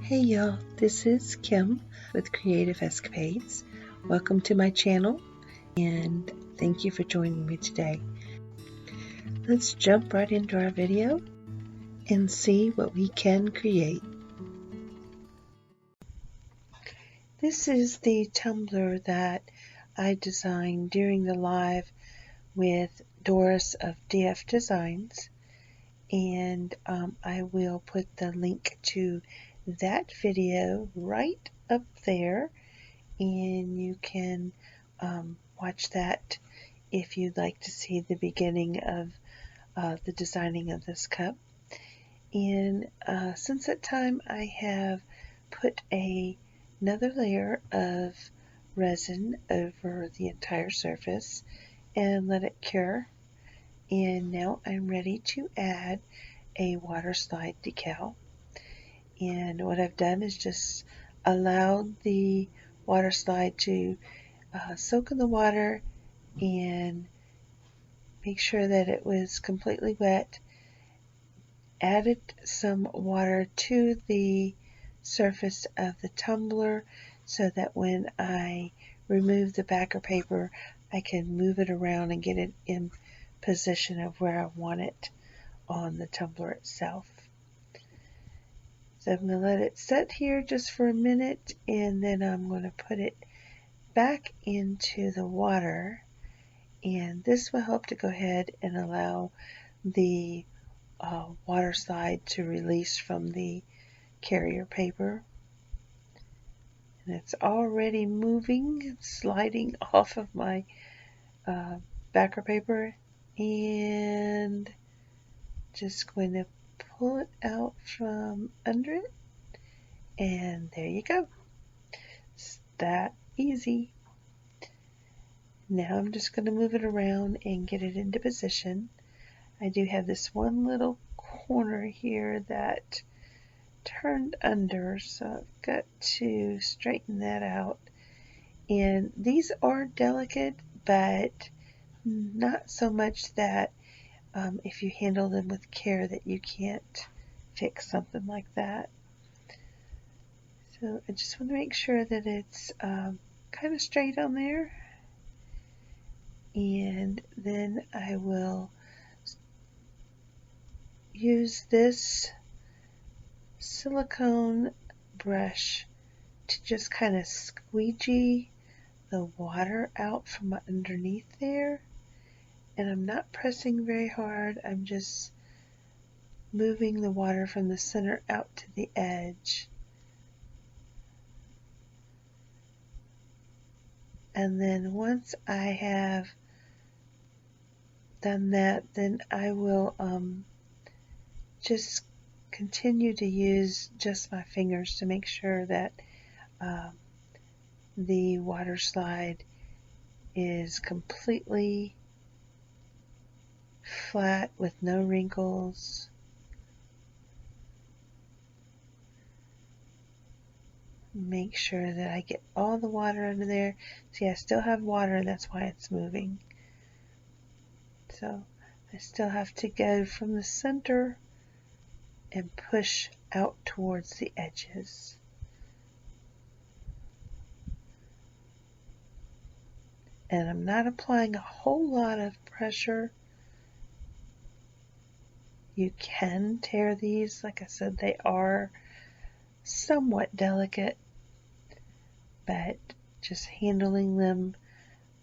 Hey y'all, this is Kim with Creative Escapades. Welcome to my channel and thank you for joining me today. Let's jump right into our video and see what we can create. This is the tumbler that I designed during the live with Doris of DF Designs, and I will put the link to that video right up there, and you can watch that if you'd like to see the beginning of the designing of this cup. And since that time I have put another layer of resin over the entire surface and let it cure, and now I'm ready to add a Waterslide Decal. And what I've done is just allowed the water slide to soak in the water and make sure that it was completely wet. Added some water to the surface of the tumbler so that when I remove the backer paper, I can move it around and get it in position of where I want it on the tumbler itself. So I'm going to let it set here just for a minute, and then I'm going to put it back into the water, and this will help to go ahead and allow the water slide to release from the carrier paper. And it's already moving, sliding off of my backer paper, and just going to pull it out from under it, and there you go. It's that easy. Now I'm just going to move it around and get it into position. I do have this one little corner here that turned under, so I've got to straighten that out. And these are delicate, but not so much that if you handle them with care that you can't fix something like that. So I just want to make sure that it's kind of straight on there, and then I will use this silicone brush to just kind of squeegee the water out from underneath there. And I'm not pressing very hard, I'm just moving the water from the center out to the edge. And then once I have done that, then I will just continue to use just my fingers to make sure that the water slide is completely flat with no wrinkles. Make sure that I get all the water under there. See, I still have water, and that's why it's moving. So I still have to go from the center and push out towards the edges. And I'm not applying a whole lot of pressure. You can tear these. Like I said, they are somewhat delicate, but just handling them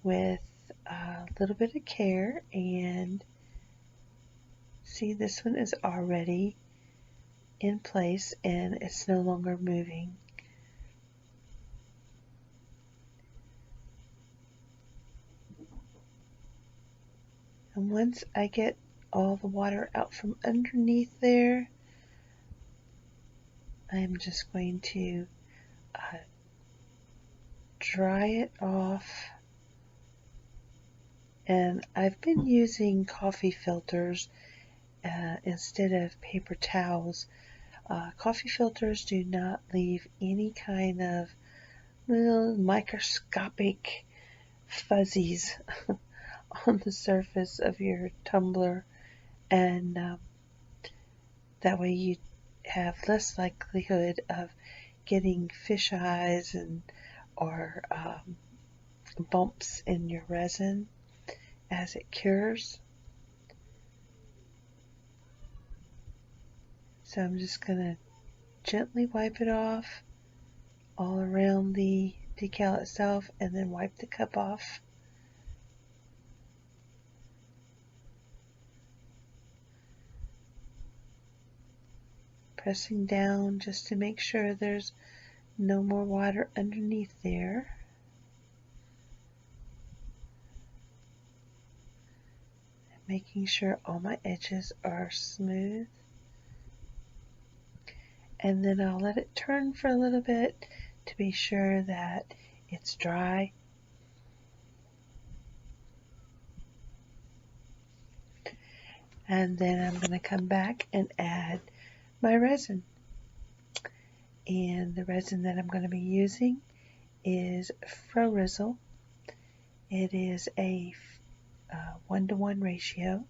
with a little bit of care. And see, this one is already in place and it's no longer moving. And once I get all the water out from underneath there, I'm just going to dry it off. And I've been using coffee filters instead of paper towels. Coffee filters do not leave any kind of little microscopic fuzzies on the surface of your tumbler, and that way have less likelihood of getting fish eyes or bumps in your resin as it cures. So I'm just going to gently wipe it off all around the decal itself and then wipe the cup off. Pressing down just to make sure there's no more water underneath there. And making sure all my edges are smooth. And then I'll let it turn for a little bit to be sure that it's dry. And then I'm going to come back and add my resin. And the resin that I'm going to be using is Faux Rizzle. It is a 1-to-1 ratio.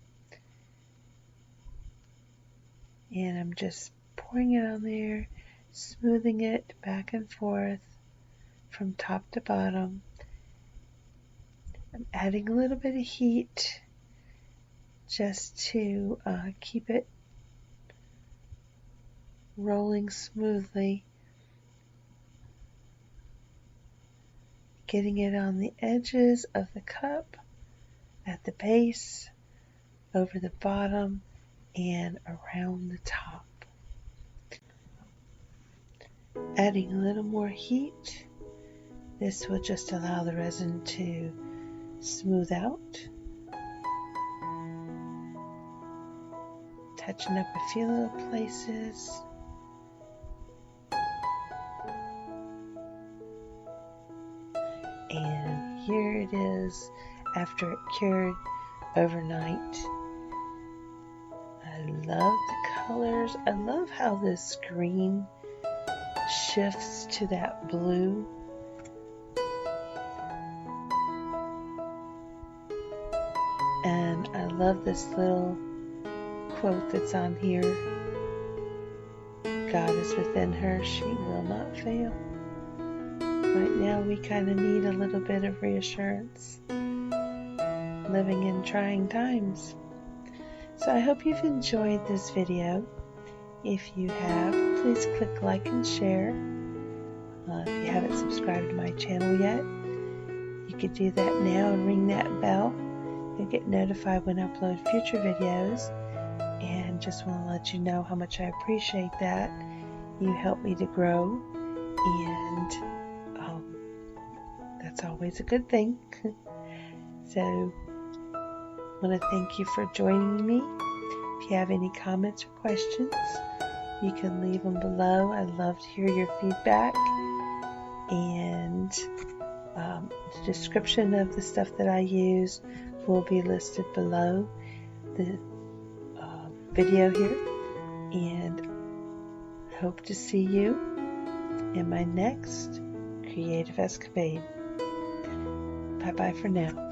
And I'm just pouring it on there, smoothing it back and forth from top to bottom. I'm adding a little bit of heat just to keep it rolling smoothly. Getting it on the edges of the cup, at the base, over the bottom, and around the top. Adding a little more heat. This will just allow the resin to smooth out. Touching up a few little places. And here it is after it cured overnight. I love the colors. I love how this green shifts to that blue. And I love this little quote that's on here. God is within her, she will not fail. Right now we kind of need a little bit of reassurance, living in trying times. So I hope you've enjoyed this video. If you have, please click like and share. If you haven't subscribed to my channel yet, you could do that now and ring that bell. You'll get notified when I upload future videos. And just want to let you know how much I appreciate that. You help me to grow, and that's always a good thing. So I want to thank you for joining me. If you have any comments or questions, you can leave them below. I'd love to hear your feedback. And the description of the stuff that I use will be listed below the video here. And hope to see you in my next creative escapade. Bye bye for now.